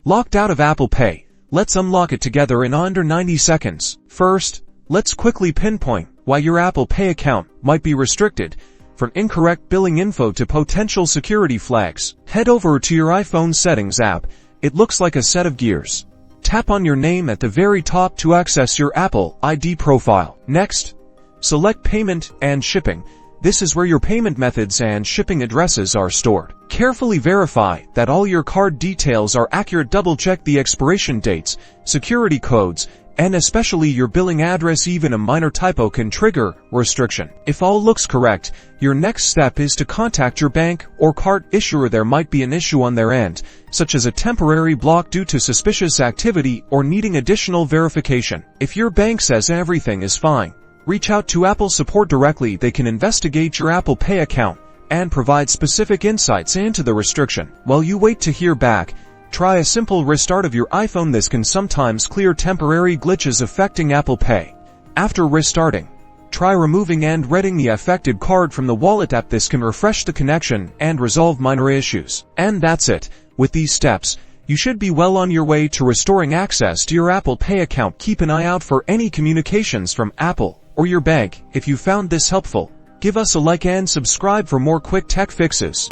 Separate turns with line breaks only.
Locked out of Apple Pay? Let's unlock it together in under 90 seconds. First, let's quickly pinpoint why your Apple Pay account might be restricted. From incorrect billing info to potential security flags, head over to your iPhone settings app. It looks like a set of gears. Tap on your name at the very top to access your Apple ID profile. Next, select Payment and Shipping. This is where your payment methods and shipping addresses are stored. Carefully verify that all your card details are accurate. Double-check the expiration dates, security codes, and especially your billing address. Even a minor typo can trigger restriction. If all looks correct, your next step is to contact your bank or card issuer. There might be an issue on their end, such as a temporary block due to suspicious activity or needing additional verification. If your bank says everything is fine, reach out to Apple support directly. They can investigate your Apple Pay account and provide specific insights into the restriction. While you wait to hear back, try a simple restart of your iPhone. This can sometimes clear temporary glitches affecting Apple Pay. After restarting, try removing and reading the affected card from the wallet app. This can refresh the connection and resolve minor issues. And that's it. With these steps, you should be well on your way to restoring access to your Apple Pay account. Keep an eye out for any communications from Apple or your bank. If you found this helpful, give us a like and subscribe for more quick tech fixes.